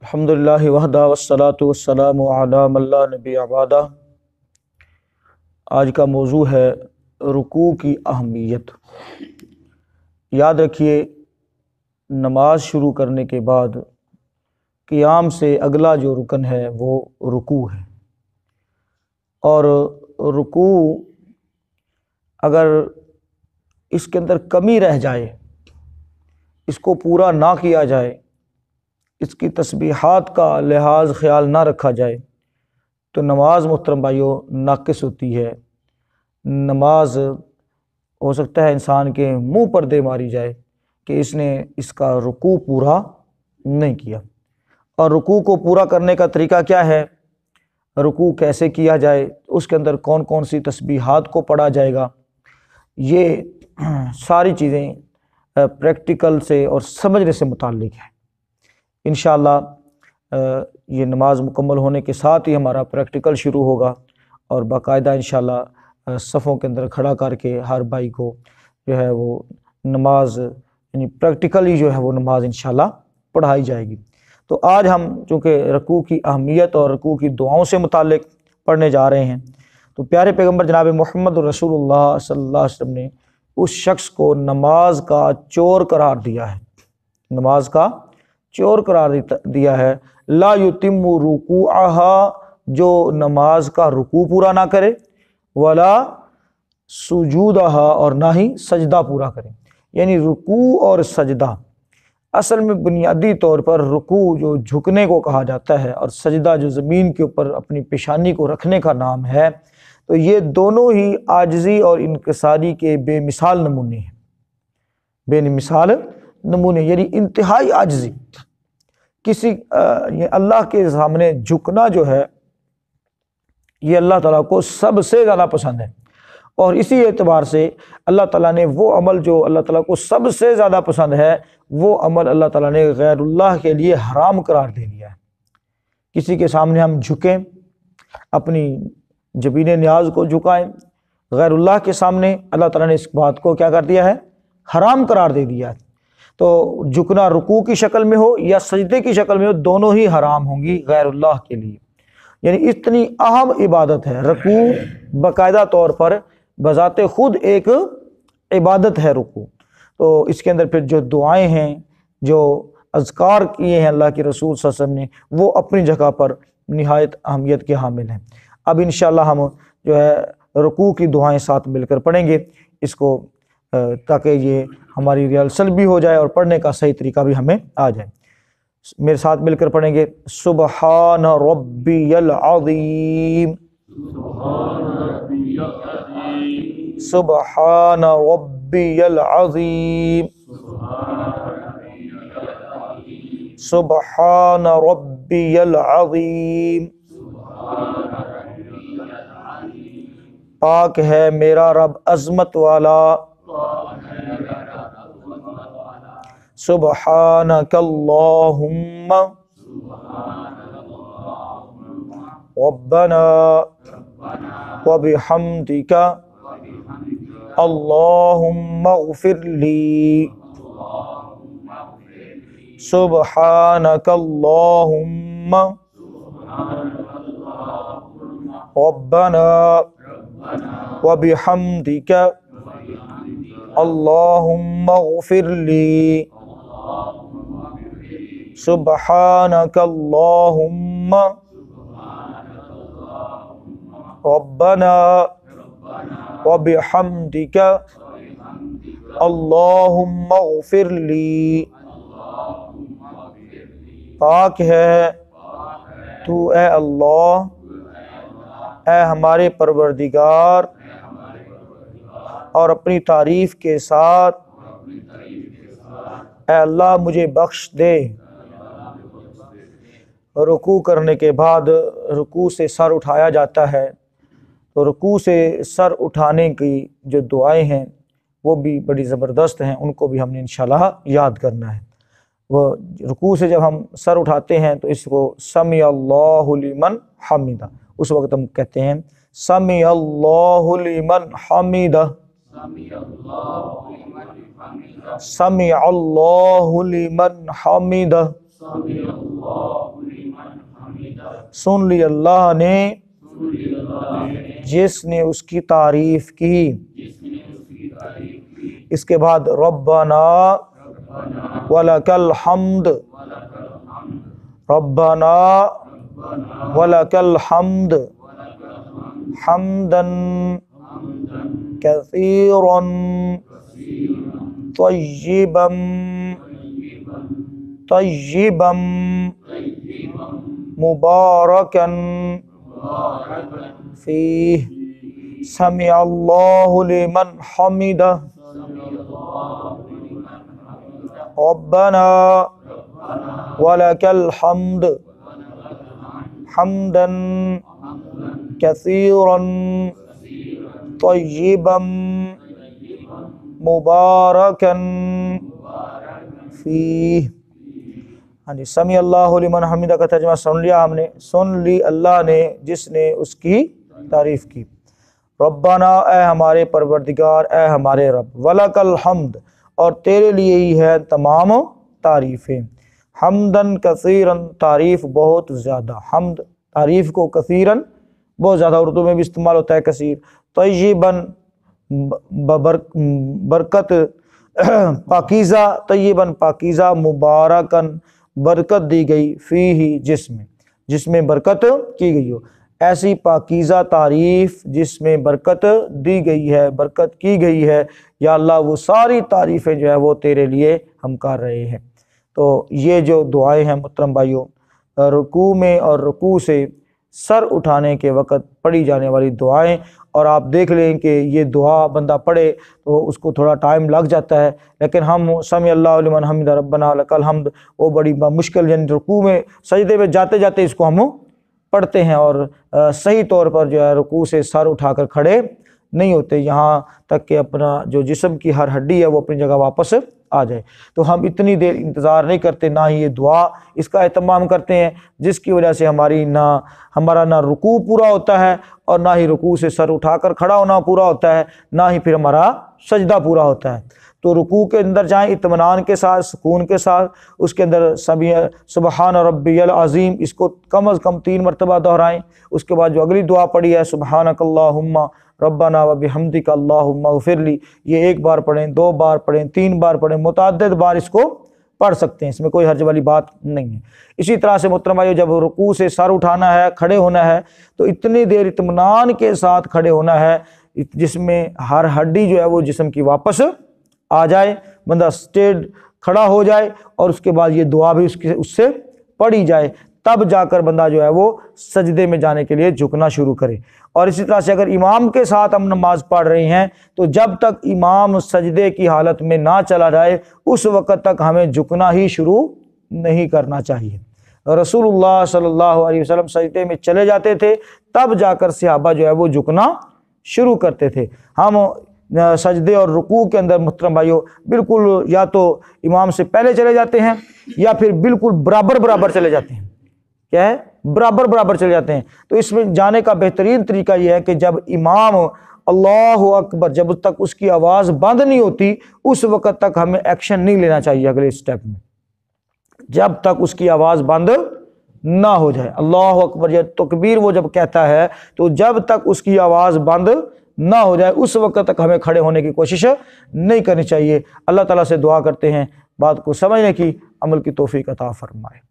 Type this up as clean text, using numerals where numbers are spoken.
الحمدللہ وحدہ والصلاۃ والسلام علی من لا نبی بعدہ۔ آج کا موضوع ہے رکوع کی اہمیت۔ یاد رکھیے، نماز شروع کرنے کے بعد قیام سے اگلا جو رکن ہے وہ رکوع ہے، اور رکوع اگر اس کے اندر کمی رہ جائے، اس کو پورا نہ کیا جائے، اس کی تسبیحات کا لحاظ خیال نہ رکھا جائے تو نماز محترم بھائیوں ناقص ہوتی ہے۔ نماز ہو سکتا ہے انسان کے منہ پر دے ماری جائے کہ اس نے اس کا رکوع پورا نہیں کیا۔ اور رکوع کو پورا کرنے کا طریقہ کیا ہے، رکوع کیسے کیا جائے، اس کے اندر کون کون سی تسبیحات کو پڑھا جائے گا، یہ ساری چیزیں پریکٹیکل سے اور سمجھنے سے متعلق ہے۔ انشاءاللہ یہ نماز مکمل ہونے کے ساتھ ہی ہمارا پریکٹیکل شروع ہوگا، اور باقاعدہ انشاءاللہ صفوں کے اندر کھڑا کر کے ہر بھائی کو جو ہے وہ نماز یعنی پریکٹیکلی جو ہے وہ نماز انشاءاللہ پڑھائی جائے گی۔ تو آج ہم چونکہ رکوع کی اہمیت اور رکوع کی دعاؤں سے متعلق پڑھنے جا رہے ہیں، تو پیارے پیغمبر جناب محمد رسول اللہ صلی اللہ علیہ وسلم نے اس شخص کو نماز کا چور قرار دیا ہے، نماز کا چور قرار دیا ہے۔ لا یتم رکوعہا، جو نماز کا رکوع پورا نہ کرے، ولا سجودہا، اور نہ ہی سجدہ پورا کرے۔ یعنی رکوع اور سجدہ اصل میں بنیادی طور پر رکوع جو جھکنے کو کہا جاتا ہے، اور سجدہ جو زمین کے اوپر اپنی پیشانی کو رکھنے کا نام ہے، تو یہ دونوں ہی عاجزی اور انکساری کے بے مثال نمونے ہیں، بے مثال نمونے، یعنی انتہائی عاجزی۔ کسی یہ اللہ کے سامنے جھکنا جو ہے یہ اللہ تعالیٰ کو سب سے زیادہ پسند ہے، اور اسی اعتبار سے اللہ تعالیٰ نے وہ عمل جو اللہ تعالیٰ کو سب سے زیادہ پسند ہے، وہ عمل اللہ تعالیٰ نے غیر اللہ کے لیے حرام قرار دے دیا ہے۔ کسی کے سامنے ہم جھکیں، اپنی جبین نیاز کو جھکائیں، غیر اللہ کے سامنے اللہ تعالیٰ نے اس بات کو کیا کر دیا ہے، حرام قرار دے دیا ہے۔ تو جھکنا رکوع کی شکل میں ہو یا سجدے کی شکل میں ہو، دونوں ہی حرام ہوں گی غیر اللہ کے لیے۔ یعنی اتنی اہم عبادت ہے رکوع، باقاعدہ طور پر بذات خود ایک عبادت ہے رکوع۔ تو اس کے اندر پھر جو دعائیں ہیں، جو اذکار کیے ہیں اللہ کے رسول صلی اللہ علیہ وسلم نے، وہ اپنی جگہ پر نہایت اہمیت کے حامل ہیں۔ اب انشاءاللہ ہم جو ہے رکوع کی دعائیں ساتھ مل کر پڑھیں گے اس کو، تاکہ یہ ہماری ریہرسل بھی ہو جائے اور پڑھنے کا صحیح طریقہ بھی ہمیں آ جائے۔ میرے ساتھ مل کر پڑھیں گے۔ سبحان ربی العظیم، سبحان ربی العظیم، سبحان ربی العظیم، پاک ہے میرا رب عظمت والا، سبحانک اللہم ربنا وبحمدک اللہم اغفر لی، سبحانک اللہم ربنا وبحمدک اللہم اغفر لی، سبحانک اللہم ربنا وبحمدک اللہم اغفر لی۔ پاک ہے تو اے اللہ، اے ہمارے پروردگار، اور اپنی تعریف کے ساتھ اے اللہ مجھے بخش دے۔ رکوع کرنے کے بعد رکوع سے سر اٹھایا جاتا ہے، تو رکوع سے سر اٹھانے کی جو دعائیں ہیں وہ بھی بڑی زبردست ہیں، ان کو بھی ہم نے انشاءاللہ یاد کرنا ہے۔ وہ رکوع سے جب ہم سر اٹھاتے ہیں تو اس کو سمع اللہ لمن حمدہ، اس وقت ہم کہتے ہیں سمع اللہ لمن حمدہ، سمع اللہ لمن حمدہ، سن لی اللہ نے جس نے اس کی تعریف کی۔ اس کے بعد ربنا ولک الحمد، ربنا ولک الحمد حمدا کثیرا طیبا طیبا مبارکا فیہ، سمع اللہ لمن حمدہ، ربنا ولک الحمد حمدا کثیرا طیبا مبارکا فیہ۔ ہاں جی، سمیع اللہ لمن حمدہ کا ترجمہ سن لیا ہم نے، سن لی اللہ نے جس نے اس کی تعریف کی۔ ربنا، اے ہمارے پروردگار، اے ہمارے رب، ولک الحمد، اور تیرے لیے ہی ہے تمام تعریفیں، حمدن کثیرن، تعریف بہت زیادہ، حمد تعریف کو کثیرن بہت زیادہ اردو میں بھی استعمال ہوتا ہے کثیر، طیباً برکت، پاکیزہ، طیباً پاکیزہ، مبارکاً برکت دی گئی، فیہ جس میں برکت کی گئی ہو، ایسی پاکیزہ تعریف جس میں برکت دی گئی ہے، برکت کی گئی ہے، یا اللہ وہ ساری تعریفیں جو ہے وہ تیرے لیے ہم کر رہے ہیں۔ تو یہ جو دعائیں ہیں محترم بھائیوں، رکوع میں اور رکوع سے سر اٹھانے کے وقت پڑھی جانے والی دعائیں، اور آپ دیکھ لیں کہ یہ دعا بندہ پڑھے تو اس کو تھوڑا ٹائم لگ جاتا ہے، لیکن ہم سمع اللہ لمن حمدہ ربنا لک الحمد وہ بڑی مشکل، یعنی رکوع میں سجدے میں جاتے جاتے اس کو ہم پڑھتے ہیں، اور صحیح طور پر جو ہے رکوع سے سر اٹھا کر کھڑے نہیں ہوتے، یہاں تک کہ اپنا جو جسم کی ہر ہڈی ہے وہ اپنی جگہ واپس آ جائے۔ تو ہم اتنی دیر انتظار نہیں کرتے، نہ ہی یہ دعا اس کا اہتمام کرتے ہیں، جس کی وجہ سے ہمارا نہ رکوع پورا ہوتا ہے، اور نہ ہی رکوع سے سر اٹھا کر کھڑا ہونا پورا ہوتا ہے، نہ ہی پھر ہمارا سجدہ پورا ہوتا ہے۔ تو رکوع کے اندر جائیں اطمینان کے ساتھ، سکون کے ساتھ، اس کے اندر سبحان ربی العظیم اس کو کم از کم 3 مرتبہ دہرائیں۔ اس کے بعد جو اگلی دعا پڑھی ہے سبحانک اللہم ربنا وبحمدک اللہم اغفر لی، یہ 1 بار پڑھیں، 2 بار پڑھیں، 3 بار پڑھیں، متعدد بار اس کو پڑھ سکتے ہیں، اس میں کوئی حرج والی بات نہیں ہے۔ اسی طرح سے محترم بھائیو، جب رکوع سے سر اٹھانا ہے، کھڑے ہونا ہے، تو اتنی دیر اطمینان کے ساتھ کھڑے ہونا ہے جس میں ہر ہڈی جو ہے وہ جسم کی واپس آ جائے، بندہ اسٹیٹ کھڑا ہو جائے، اور اس کے بعد یہ دعا بھی اس سے پڑھی جائے، تب جا کر بندہ جو ہے وہ سجدے میں جانے کے لیے جھکنا شروع کرے۔ اور اسی طرح سے اگر امام کے ساتھ ہم نماز پڑھ رہے ہیں تو جب تک امام سجدے کی حالت میں نہ چلا جائے اس وقت تک ہمیں جھکنا ہی شروع نہیں کرنا چاہیے۔ رسول اللہ صلی اللہ علیہ وسلم سجدے میں چلے جاتے تھے، تب جا کر صحابہ جو ہے وہ جھکنا شروع کرتے تھے۔ ہم سجدے اور رکوع کے اندر محترم بھائیو بالکل یا تو امام سے پہلے چلے جاتے ہیں، یا پھر بالکل برابر چلے جاتے ہیں۔ کیا ہے؟ برابر چلے جاتے ہیں۔ تو اس میں جانے کا بہترین طریقہ یہ ہے کہ جب امام اللہ اکبر، جب تک اس کی آواز بند نہیں ہوتی اس وقت تک ہمیں ایکشن نہیں لینا چاہیے اگلے سٹیپ میں، جب تک اس کی آواز بند نہ ہو جائے۔ اللہ اکبر یا تکبیر وہ جب کہتا ہے تو جب تک اس کی آواز بند نہ ہو جائے اس وقت تک ہمیں کھڑے ہونے کی کوشش نہیں کرنی چاہیے۔ اللہ تعالیٰ سے دعا کرتے ہیں بات کو سمجھنے کی، عمل کی توفیق عطا فرمائے۔